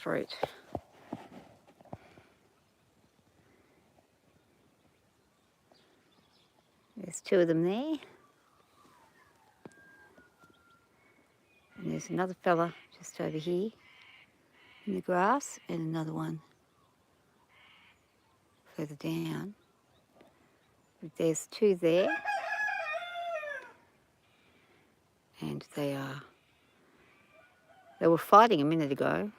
fruit. There's 2 of them there. And there's another fella just over here in the grass, and another one further down. But there's 2 there. And they were fighting a minute ago.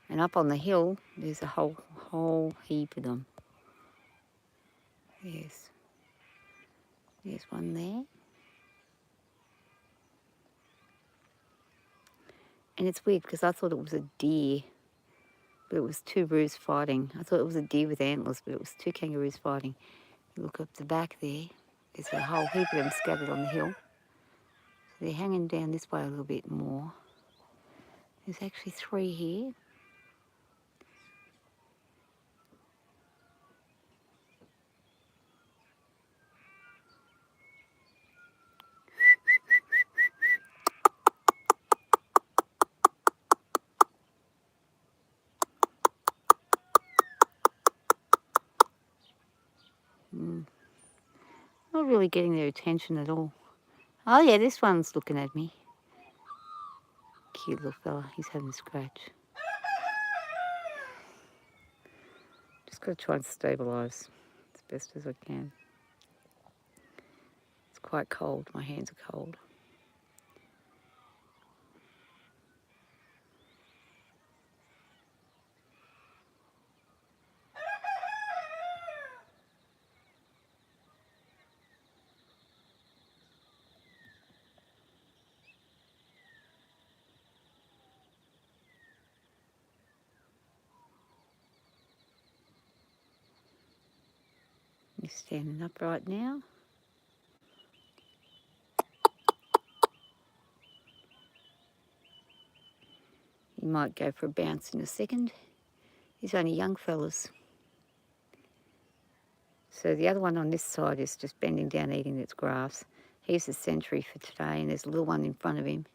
And up on the hill, there's a whole heap of them. There's one there. And it's weird because I thought it was a deer, but it was 2 roos fighting. I thought it was a deer with antlers, but it was 2 kangaroos fighting. You look up the back there, there's a whole heap of them scattered on the hill. So they're hanging down this way a little bit more. There's actually 3 here. Not really getting their attention at all. Oh yeah, this one's looking at me. Cute little fella, he's having a scratch. Just got to try and stabilise as best as I can. It's quite cold, my hands are cold. He's standing up right now. He might go for a bounce in a second. He's only young fellas. So the other one on this side is just bending down eating its grass. He's the sentry for today, and there's a little one in front of him.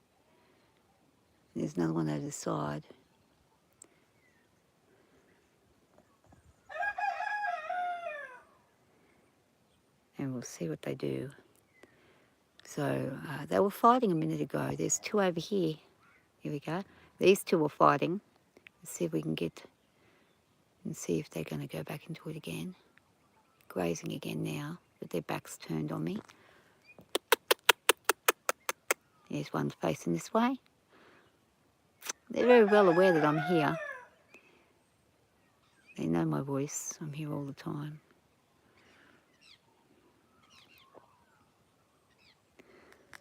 And there's another one over the side. And we'll see what they do. So they were fighting a minute ago. There's 2 over here. Here we go. These 2 were fighting. Let's see if we can get and see if they're going to go back into it again. Grazing again now, but their backs turned on me. There's one facing this way. They're very well aware that I'm here. They know my voice. I'm here all the time.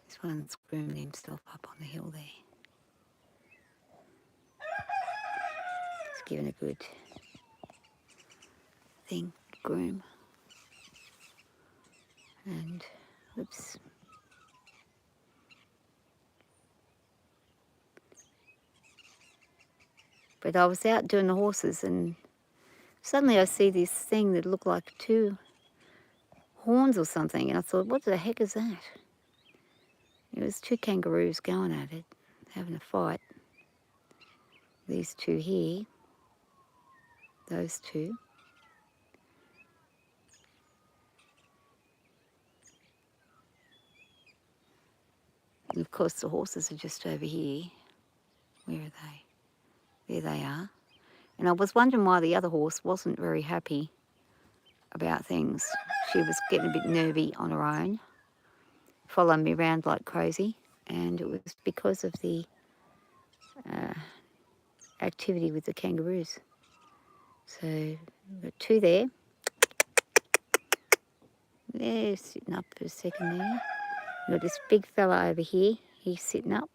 This one's grooming himself up on the hill there. He's giving a good thing, groom. And, oops. But I was out doing the horses, and suddenly I see this thing that looked like 2 horns or something, and I thought, what the heck is that? It was 2 kangaroos going at it, having a fight. These 2 here, those 2. And of course the horses are just over here. Where are they? There they are. And I was wondering why the other horse wasn't very happy about things. She was getting a bit nervy on her own, following me around like crazy. And it was because of the activity with the kangaroos. So we've got 2 there. They're sitting up for a second there. We've got this big fella over here. He's sitting up.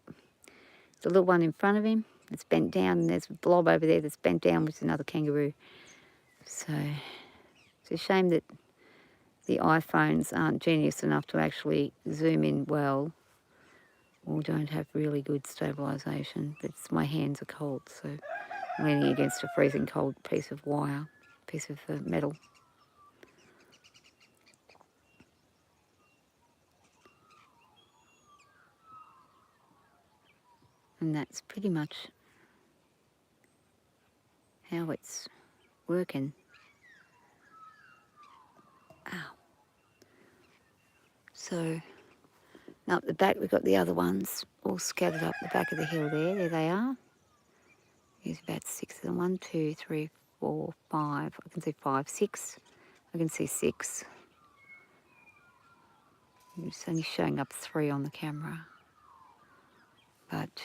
The little one in front of him that's bent down, and there's a blob over there that's bent down with another kangaroo. So it's a shame that the iPhones aren't genius enough to actually zoom in well, or don't have really good stabilisation. But my hands are cold, so I'm leaning against a freezing cold piece of wire, piece of metal. And that's pretty much how it's working. Ow. So, now up the back we've got the other ones all scattered up the back of the hill there. There they are. There's about 6 of them. 1, 2, 3, 4, 5. I can see 5, 6. I can see 6. It's only showing up 3 on the camera. But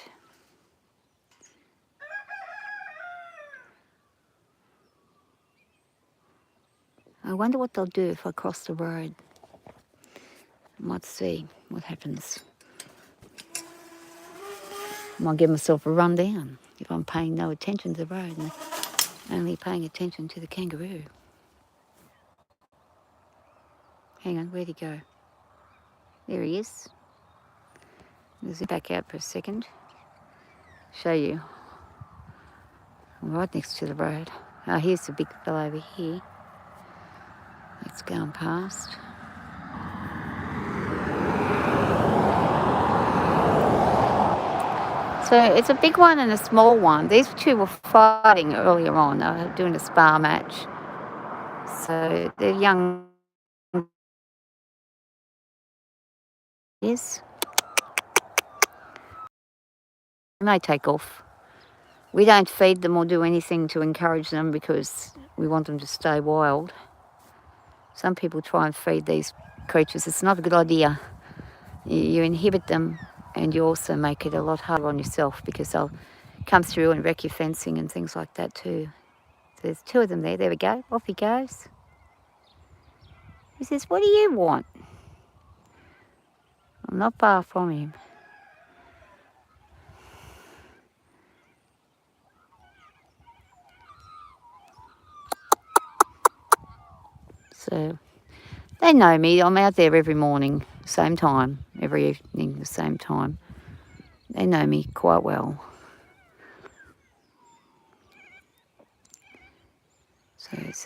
I wonder what they'll do if I cross the road. I might see what happens. I might give myself a run down if I'm paying no attention to the road and only paying attention to the kangaroo. Hang on, where'd he go? There he is. I'll zip back out for a second. Show you. I'm right next to the road. Oh, here's the big fella over here. It's going past. So it's a big one and a small one. These two were fighting earlier on. They were doing a spar match. So they're young. Yes. And they take off. We don't feed them or do anything to encourage them because we want them to stay wild. Some people try and feed these creatures. It's not a good idea. You inhibit them and you also make it a lot harder on yourself because they'll come through and wreck your fencing and things like that too. So there's 2 of them there. There we go. Off he goes. He says, "What do you want?" I'm not far from him. So they know me. I'm out there every morning, same time, every evening, the same time. They know me quite well. So it's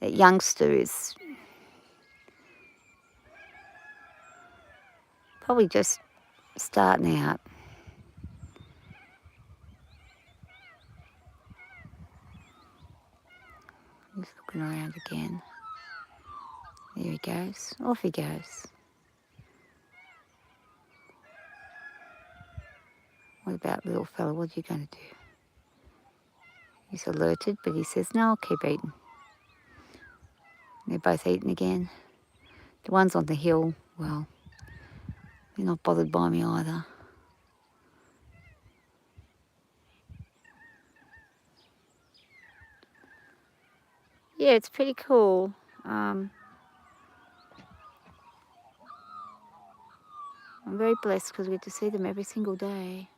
that youngster is probably just starting out. He's looking around again. There he goes. Off he goes. What about little fella? What are you going to do? He's alerted, but he says, "No, I'll keep eating." They're both eating again. The ones on the hill, well, they're not bothered by me either. Yeah, it's pretty cool. I'm very blessed because we get to see them every single day.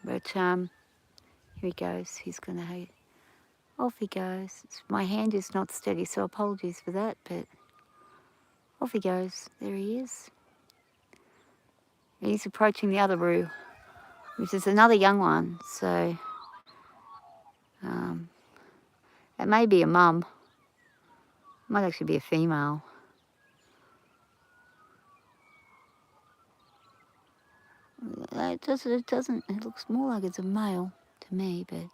But here he goes. He's going to hate. Off he goes. My hand is not steady, so apologies for that, but off he goes. There he is. And he's approaching the other roo, which is another young one. So it may be a mum. It might actually be a female. It doesn't. It looks more like it's a male to me, but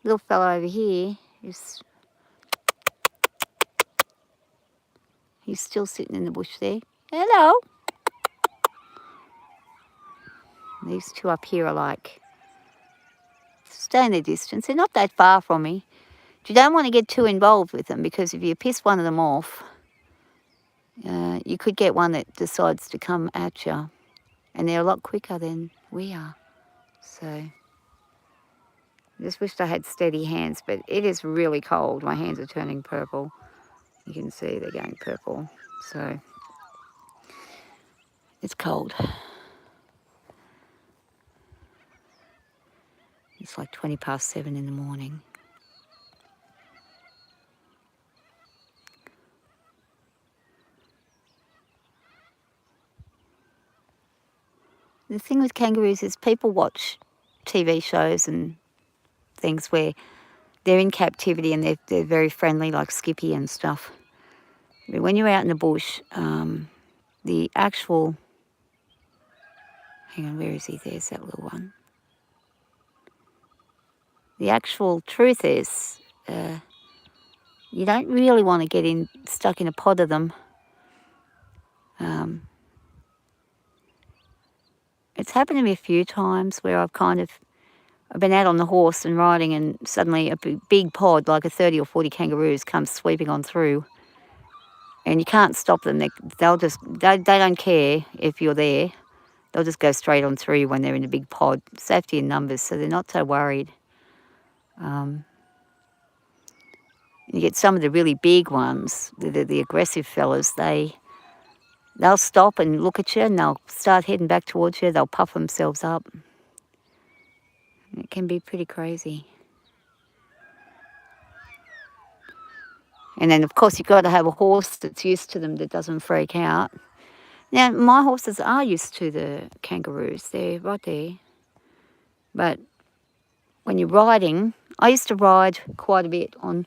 little fellow over here is. He's still sitting in the bush there. Hello. These 2 up here are like staying their distance. They're not that far from me. You don't want to get too involved with them because if you piss one of them off, you could get one that decides to come at you. And they're a lot quicker than we are. So I just wished I had steady hands, but it is really cold. My hands are turning purple. You can see they're going purple. So it's cold. It's like 7:20 in the morning. The thing with kangaroos is people watch TV shows and things where they're in captivity and they're very friendly, like Skippy and stuff. But when you're out in the bush, the actual... Hang on, where is he? There's that little one. the actual truth is, you don't really want to get stuck in a pod of them. It's happened to me a few times where I've been out on the horse and riding, and suddenly a big pod, like a 30 or 40 kangaroos, comes sweeping on through, and you can't stop them. They don't care if you're there. They'll just go straight on through you when they're in a big pod. Safety in numbers, so they're not so worried. You get some of the really big ones, the aggressive fellas, they'll stop and look at you, and they'll start heading back towards you. They'll puff themselves up. It can be pretty crazy. And then, of course, you've got to have a horse that's used to them, that doesn't freak out. Now, my horses are used to the kangaroos. They're right there. But when you're riding, I used to ride quite a bit on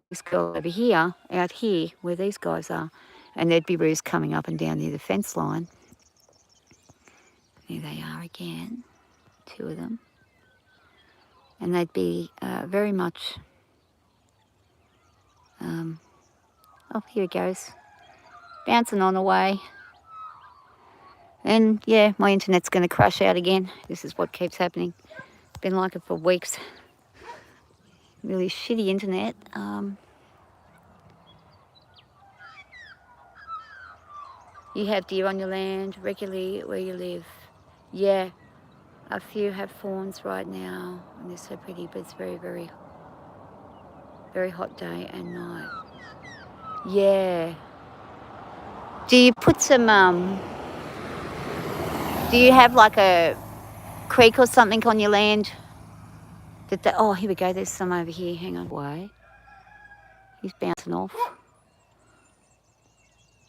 this girl over here, out here, where these guys are. And there'd be roos coming up and down near the fence line. There they are again, 2 of them. And they'd be very much... oh, here it goes. Bouncing on away. And yeah, my internet's going to crash out again. This is what keeps happening. Been like it for weeks. Really shitty internet. You have deer on your land regularly where you live. Yeah, a few have fawns right now, and they're so pretty, but it's very, very, very hot day and night. Yeah. Do you put some, do you have like a creek or something on your land? Oh, here we go, there's some over here. Hang on, why? He's bouncing off.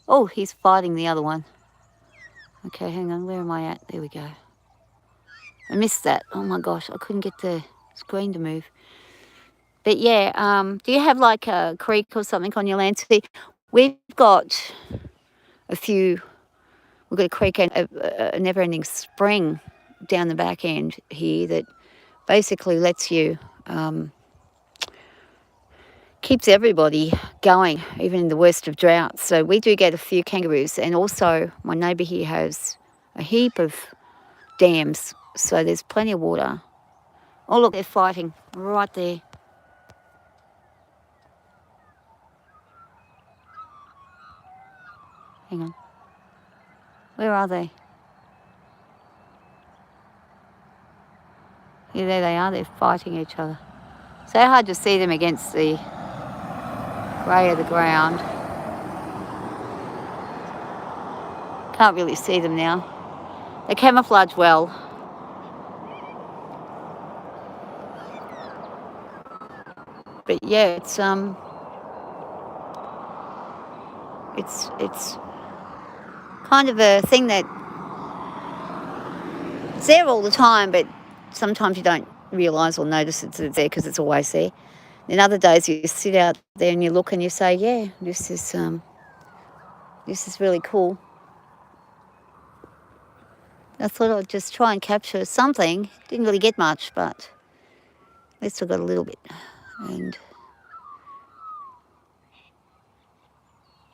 Oh, he's fighting the other one. Okay, hang on, where am I at? There we go. I missed that. Oh my gosh, I couldn't get the screen to move. But yeah, do you have like a creek or something on your land? See, we've got a few, we've got a creek and a never-ending spring down the back end here that basically lets you, keeps everybody going, even in the worst of droughts. So we do get a few kangaroos, and also my neighbour here has a heap of dams, so there's plenty of water. Oh look, they're fighting right there. Hang on. Where are they? Yeah, there they are. They're fighting each other. So hard to see them against the grey of the ground. Can't really see them now. They camouflage well. But yeah, it's kind of a thing that it's there all the time, but sometimes you don't realise or notice it's there because it's always there. Then other days you sit out there and you look and you say, yeah, this is really cool. I thought I'd just try and capture something. Didn't really get much, but at least I got a little bit. And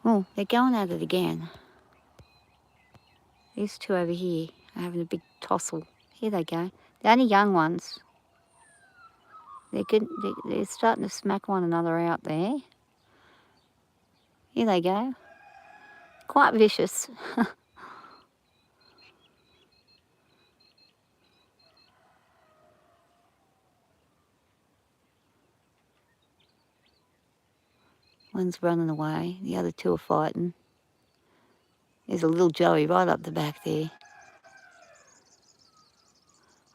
oh, they're going at it again. These 2 over here are having a big tussle. Here they go. They're only young ones. They're good. They're starting to smack one another out there. Here they go. Quite vicious. One's running away. The other 2 are fighting. There's a little Joey right up the back there.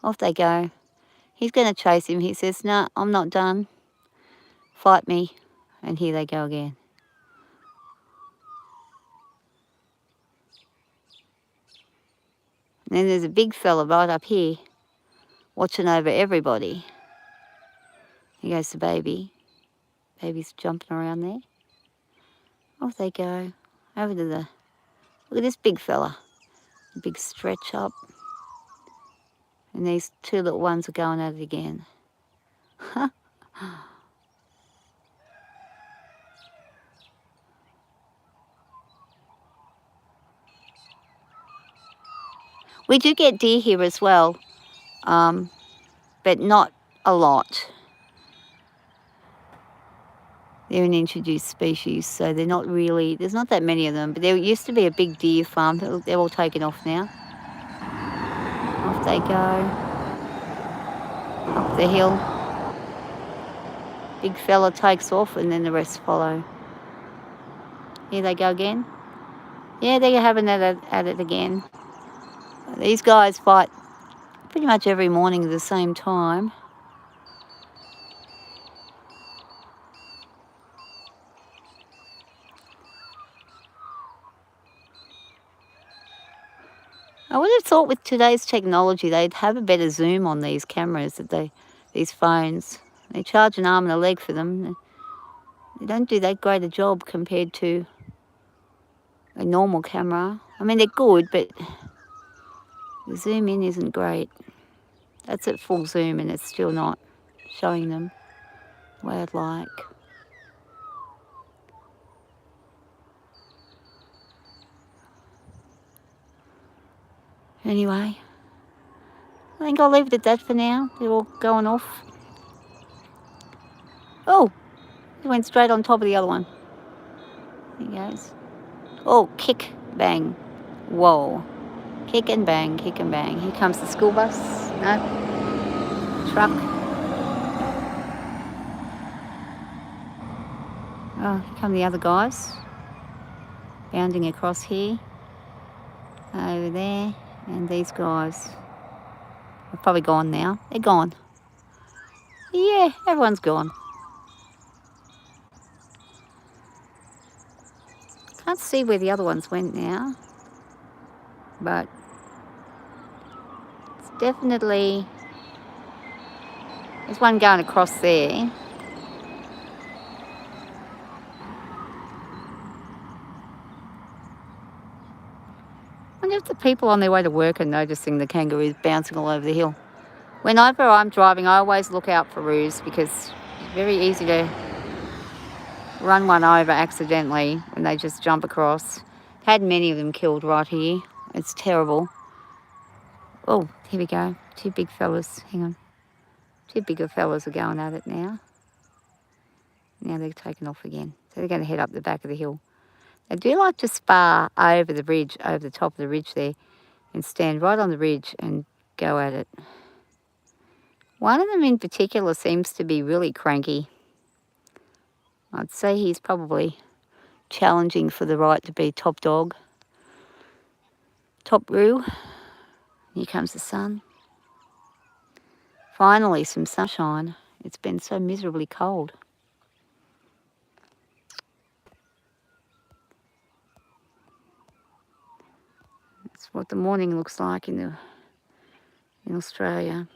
Off they go. He's going to chase him. He says, no, I'm not done. Fight me. And here they go again. And then there's a big fella right up here watching over everybody. Here goes the baby. Baby's jumping around there. Off they go. Over to the... Look at this big fella. A big stretch up. And these 2 little ones are going at it again. We do get deer here as well, but not a lot. They're an introduced species, so they're not really, there's not that many of them, but there used to be a big deer farm. They're all taken off now. Off they go, up the hill. Big fella takes off and then the rest follow. Here they go again. Yeah, they're having at it again. These guys fight pretty much every morning at the same time. I would have thought with today's technology they'd have a better zoom on these cameras, these phones. They charge an arm and a leg for them. They don't do that great a job compared to a normal camera. I mean, they're good, but the zoom in isn't great. That's at full zoom and it's still not showing them the way I'd like. Anyway, I think I'll leave it at that for now. They're all going off. Oh, he went straight on top of the other one. There he goes. Oh, kick, bang. Whoa. Kick and bang, kick and bang. Here comes the school bus. No. Truck. Oh, here come the other guys. Bounding across here. Over there. And these guys. They're probably gone now. They're gone. Yeah, everyone's gone. Can't see where the other ones went now. But it's definitely... There's one going across there. I wonder if the people on their way to work are noticing the kangaroos bouncing all over the hill. Whenever I'm driving, I always look out for roos because it's very easy to run one over accidentally when they just jump across. Had many of them killed right here. It's terrible. Oh, here we go. Two big fellas. Hang on. Two bigger fellas are going at it now. Now they're taking off again. So they're going to head up the back of the hill. They do like to spar over the ridge, over the top of the ridge there, and stand right on the ridge and go at it. One of them in particular seems to be really cranky. I'd say he's probably challenging for the right to be top dog. Top Roo. Here comes the sun. Finally some sunshine. It's been so miserably cold. That's what the morning looks like in Australia.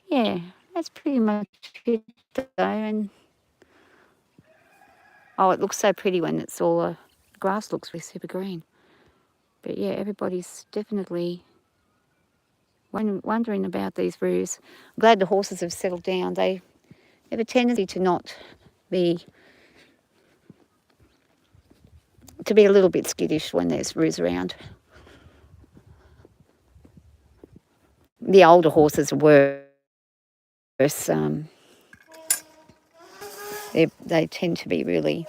Yeah, that's pretty much it though. And oh, it looks so pretty when it's all the grass looks really super green. But yeah, everybody's definitely wondering about these roos. I'm glad the horses have settled down. They have a tendency to not be a little bit skittish when there's roos around. The older horses are worse. They tend to be really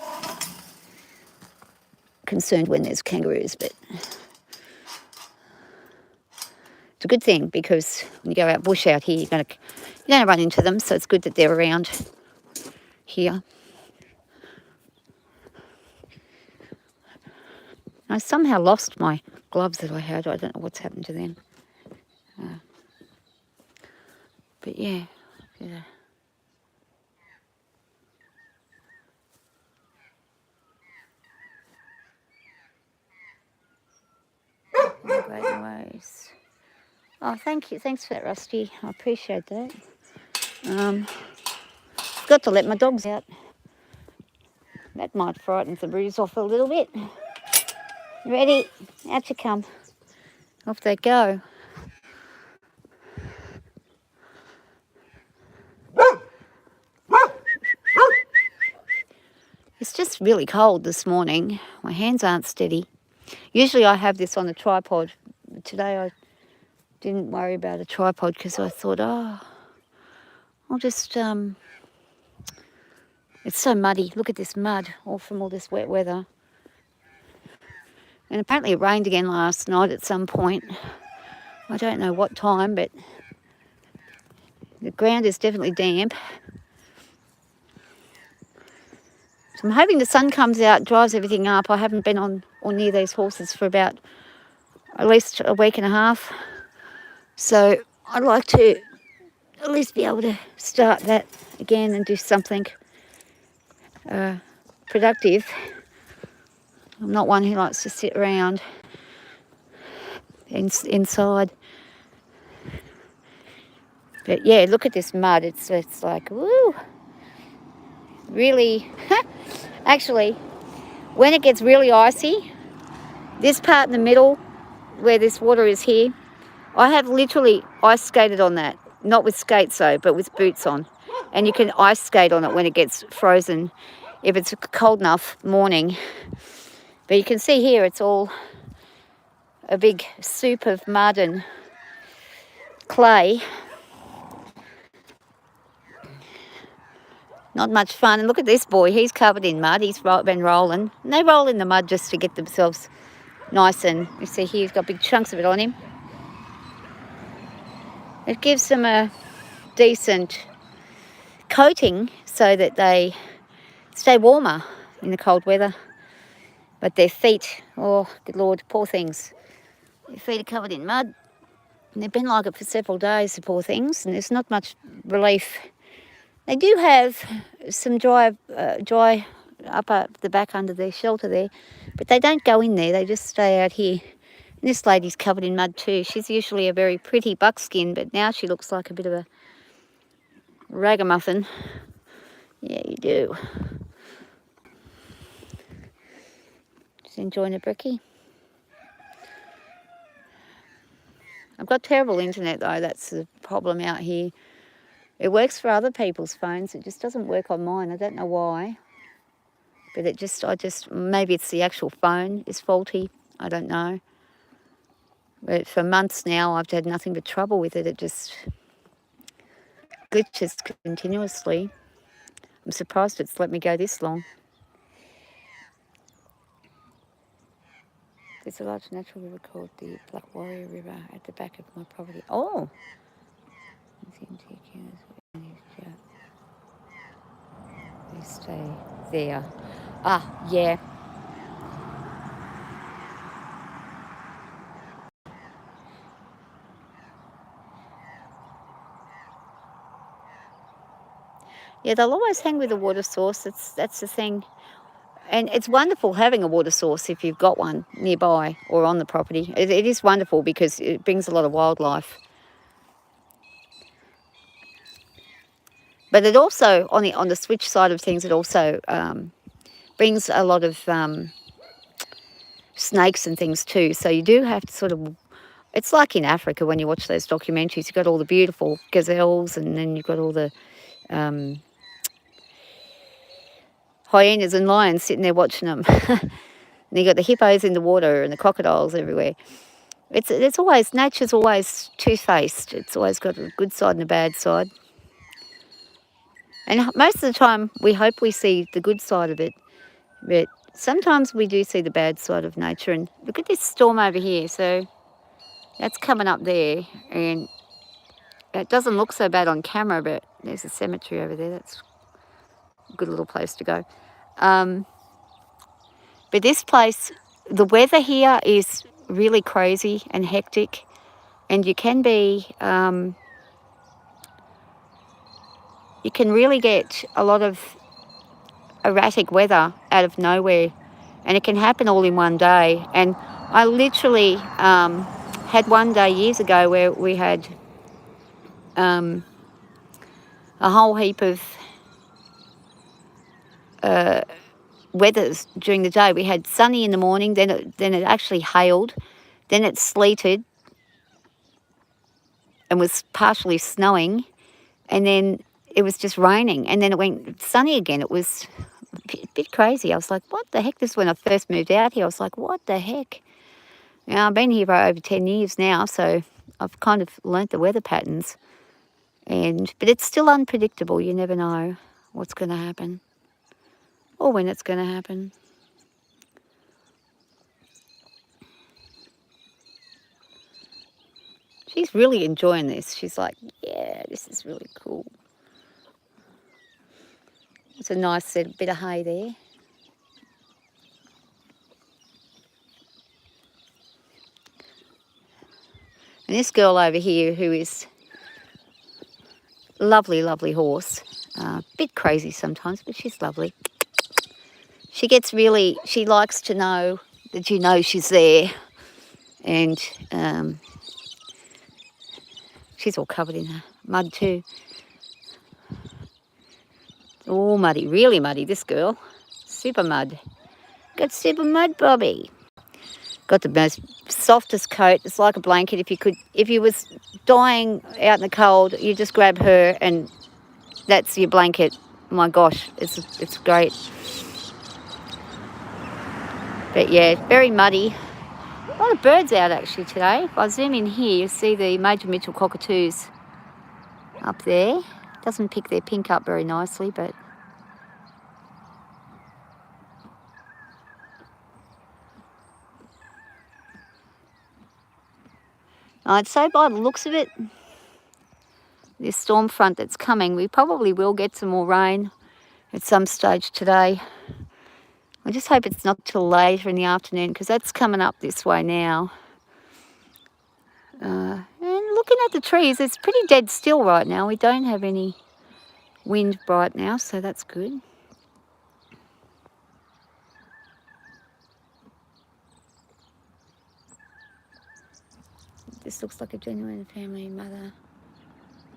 concerned when there's kangaroos, but it's a good thing because when you go out bush out here, you're going to run into them. So it's good that they're around here. I somehow lost my gloves that I had. I don't know what's happened to them. But yeah. Great ways. Oh, thank you. Thanks for that, Rusty. I appreciate that. Got to let my dogs out. That might frighten the roos off a little bit. Ready? Out you come. Off they go. really cold this morning. My hands aren't steady. Usually I have this on a tripod. Today I didn't worry about a tripod because I thought, oh, I'll just, it's so muddy. Look at this mud, all from all this wet weather. And apparently it rained again last night at some point. I don't know what time, but the ground is definitely damp. So I'm hoping the sun comes out, dries everything up. I haven't been on or near these horses for about at least a week and a half. So I'd like to at least be able to start that again and do something productive. I'm not one who likes to sit around inside. But yeah, look at this mud. It's like, woo. Really, actually, when it gets really icy, this part in the middle where this water is here, I have literally ice skated on that. Not with skates though, but with boots on. And you can ice skate on it when it gets frozen, if it's a cold enough morning. But you can see here it's all a big soup of mud and clay. Not much fun. And look at this boy, he's covered in mud. He's been rolling. And they roll in the mud just to get themselves nice, and you see here he's got big chunks of it on him. It gives them a decent coating so that they stay warmer in the cold weather. But their feet, oh good Lord, poor things. Their feet are covered in mud. And they've been like it for several days, the poor things, and there's not much relief. They do have some dry up the back under their shelter there, but they don't go in there, they just stay out here. And this lady's covered in mud too. She's usually a very pretty buckskin, but now she looks like a bit of a ragamuffin. Yeah, you do. Just enjoying a brekkie. I've got terrible internet though, that's the problem out here. It works for other people's phones, it just doesn't work on mine. I don't know why. But maybe it's the actual phone is faulty. I don't know. But for months now, I've had nothing but trouble with it. It just glitches continuously. I'm surprised it's let me go this long. There's a large natural river called the Black Warrior River at the back of my property. Oh! They stay there. Ah, yeah. Yeah, they'll always hang with a water source. That's the thing. And it's wonderful having a water source if you've got one nearby or on the property. It is wonderful because it brings a lot of wildlife. But it also, on the switch side of things, it also brings a lot of snakes and things too. So you do have to sort of, it's like in Africa when you watch those documentaries, you've got all the beautiful gazelles and then you've got all the hyenas and lions sitting there watching them. And you've got the hippos in the water and the crocodiles everywhere. It's always, nature's always two-faced. It's always got a good side and a bad side. And most of the time, we hope we see the good side of it. But sometimes we do see the bad side of nature. And look at this storm over here. So that's coming up there. And it doesn't look so bad on camera, but there's a cemetery over there. That's a good little place to go. But this place, the weather here is really crazy and hectic. And you can be... you can really get a lot of erratic weather out of nowhere, and it can happen all in one day. And I literally had one day years ago where we had a whole heap of weathers during the day. We had sunny in the morning, then it actually hailed, then it sleeted and was partially snowing, and then it was just raining, and then it went sunny again. It was bit crazy. I was like, what the heck? This is when I first moved out here. I was like, what the heck? Now, I've been here for over 10 years now, so I've kind of learnt the weather patterns. But it's still unpredictable. You never know what's going to happen or when it's going to happen. She's really enjoying this. She's like, yeah, this is really cool. It's a nice bit of hay there. And this girl over here, who is lovely, lovely horse, bit crazy sometimes, but she's lovely. She likes to know that you know she's there. And she's all covered in mud too. All muddy, really muddy, this girl. Super mud. Got super mud, Bobby. Got the most softest coat. It's like a blanket. If you was dying out in the cold, you just grab her and that's your blanket. My gosh, it's great. But yeah, very muddy. A lot of birds out actually today. If I zoom in here, you see the Major Mitchell cockatoos up there. Doesn't pick their pink up very nicely, but I'd say by the looks of it, this storm front that's coming, we probably will get some more rain at some stage today. I just hope it's not till later in the afternoon because that's coming up this way now. And looking at the trees, it's pretty dead still right now. We don't have any wind right now, so that's good. This looks like a genuine family, mother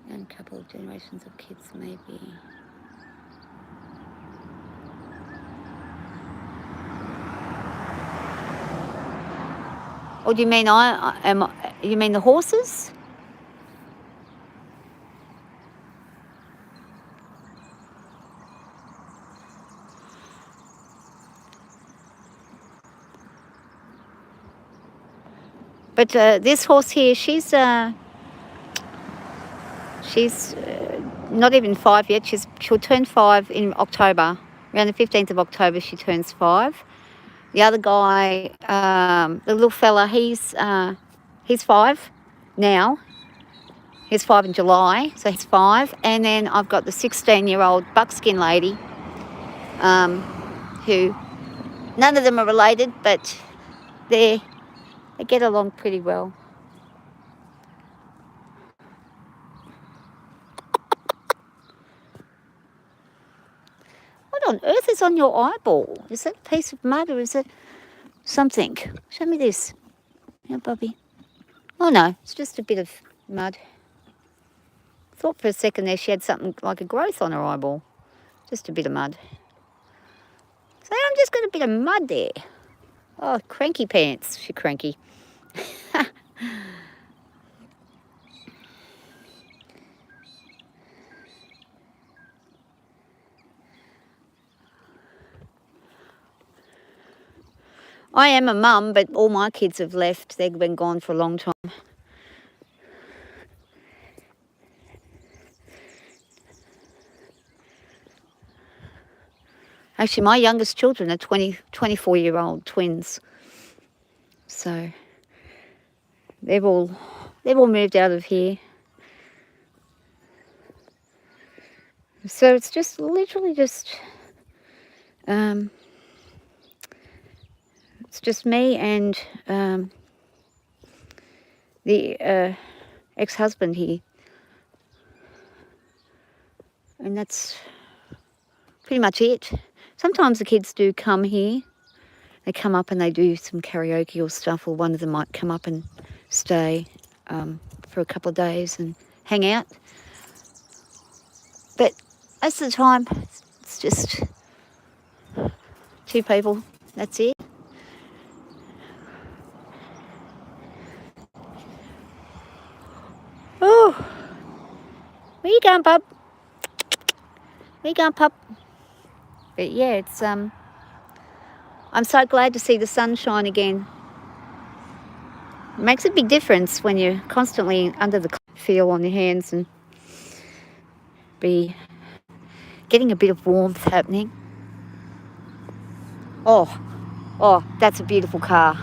and a couple of generations of kids maybe. Or do you mean you mean the horses? But this horse here, she's not even 5 yet. She'll turn 5 in October. Around the 15th of October, she turns 5. The other guy, the little fella, he's 5 now. He's 5 in July, so he's 5. And then I've got the 16-year-old buckskin lady, who none of them are related, but they get along pretty well. What on earth is on your eyeball? Is that a piece of mud or is it something? Show me this. Yeah, Bobby. Oh no, it's just a bit of mud. Thought for a second there she had something like a growth on her eyeball. Just a bit of mud. So I'm just got a bit of mud there. Oh, cranky pants. She's cranky. I am a mum, but all my kids have left. They've been gone for a long time. Actually, my youngest children are 24-year-old twins. So they've all moved out of here. So it's just literally just it's just me and the ex-husband here. And that's pretty much it. Sometimes the kids do come here. They come up and they do some karaoke or stuff, or one of them might come up and stay for a couple of days and hang out. But most of the time, it's just 2 people. That's it. Oh, where you going, bub? Where you going, pup? But yeah, it's I'm so glad to see the sunshine again. It makes a big difference when you're constantly under the feel on your hands and be getting a bit of warmth happening. Oh, that's a beautiful car.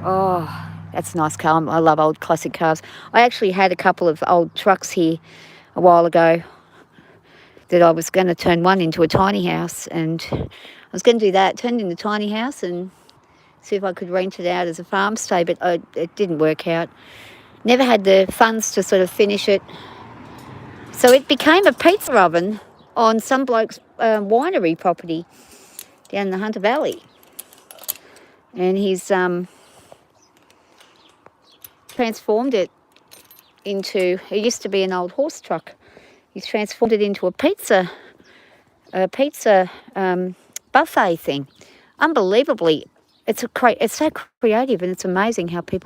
Oh, that's a nice car. I love old classic cars. I actually had a couple of old trucks here a while ago that I was going to turn one into a tiny house, and I was going to do that, turn it into a tiny house and see if I could rent it out as a farm stay, but it didn't work out. Never had the funds to sort of finish it. So it became a pizza oven on some bloke's winery property down in the Hunter Valley. And he's transformed it into, it used to be an old horse truck. He's transformed it into a pizza buffet thing. Unbelievably, it's so creative, and it's amazing how people